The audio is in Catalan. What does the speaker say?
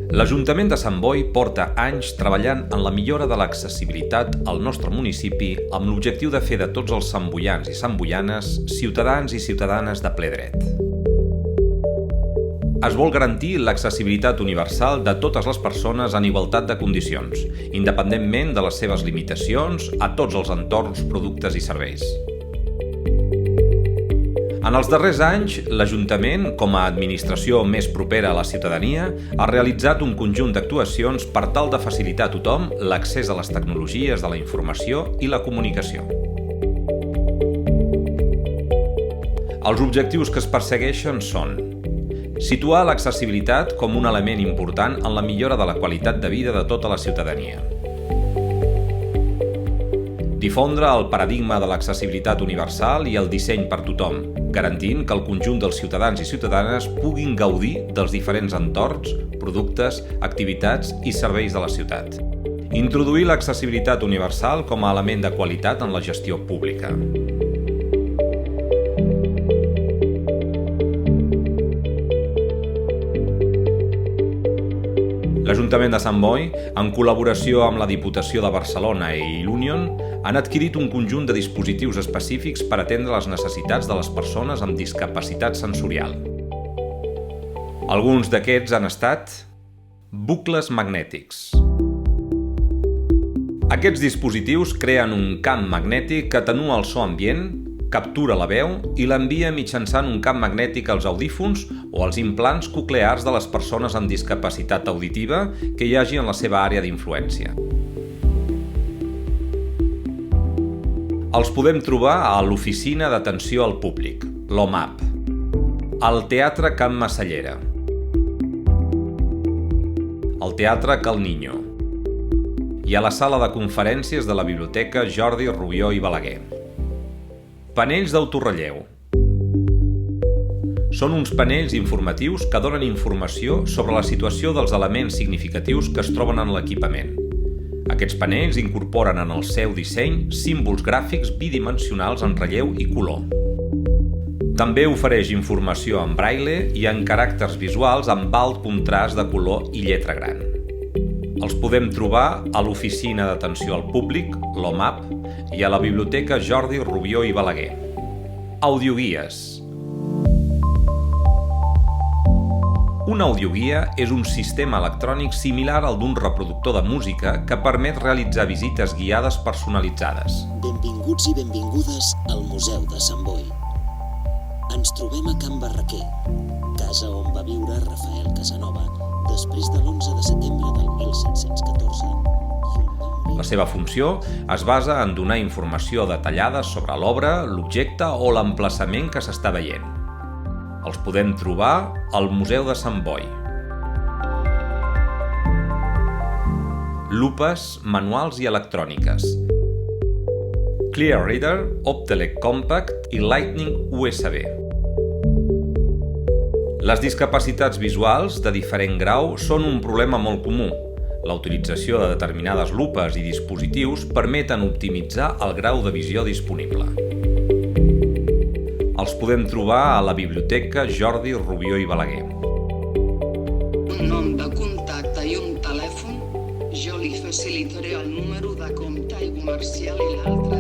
L'Ajuntament de Sant Boi porta anys treballant en la millora de l'accessibilitat al nostre municipi amb l'objectiu de fer de tots els santboians i santboianes ciutadans i ciutadanes de ple dret. Es vol garantir l'accessibilitat universal de totes les persones en igualtat de condicions, independentment de les seves limitacions a tots els entorns, productes i serveis. En els darrers anys, l'Ajuntament, com a administració més propera a la ciutadania, ha realitzat un conjunt d'actuacions per tal de facilitar a tothom l'accés a les tecnologies de la informació i la comunicació. Els objectius que es persegueixen són situar l'accessibilitat com un element important en la millora de la qualitat de vida de tota la ciutadania. Difondre el paradigma de l'accessibilitat universal i el disseny per tothom, garantint que el conjunt dels ciutadans i ciutadanes puguin gaudir dels diferents entorns, productes, activitats i serveis de la ciutat. Introduir l'accessibilitat universal com a element de qualitat en la gestió pública. L'Ajuntament de Sant Boi, en col·laboració amb la Diputació de Barcelona i l'Union, han adquirit un conjunt de dispositius específics per atendre les necessitats de les persones amb discapacitat sensorial. Alguns d'aquests han estat bucles magnètics. Aquests dispositius creen un camp magnètic que atenua el so ambient, captura la veu i l'envia mitjançant un camp magnètic als audífons o als implants coclears de les persones amb discapacitat auditiva que hi hagi en la seva àrea d'influència. Els podem trobar a l'Oficina d'Atenció al Públic, l'OMAP, al Teatre Can Massallera, al Teatre Cal Niño i a la sala de conferències de la Biblioteca Jordi Rubió i Balaguer. Panells d'autorelleu. Són uns panells informatius que donen informació sobre la situació dels elements significatius que es troben en l'equipament. Aquests panells incorporen en el seu disseny símbols gràfics bidimensionals en relleu i color. També ofereix informació en braille i en caràcters visuals amb alt contrast de color i lletra gran. Els podem trobar a l'Oficina d'Atenció al Públic, l'OMAP, i a la Biblioteca Jordi Rubió i Balaguer. Audioguies. Una audioguia és un sistema electrònic similar al d'un reproductor de música que permet realitzar visites guiades personalitzades. Benvinguts i benvingudes al Museu de Sant Boi. Ens trobem a Can Barraquer, casa on va viure Rafael Casanova després de l'11 de setembre del 1714. La seva funció es basa en donar informació detallada sobre l'obra, l'objecte o l'emplaçament que s'està veient. Els podem trobar al Museu de Sant Boi. Lupes, manuals i electròniques. Clear Reader, Optelec Compact i Lightning USB. Les discapacitats visuals de diferent grau són un problema molt comú. La utilització de determinades lupes i dispositius permeten optimitzar el grau de visió disponible. Els podem trobar a la Biblioteca Jordi Rubió i Balaguer. Un nom de contacte i un telèfon, jo li facilitaré el número de compte i comercial i l'altre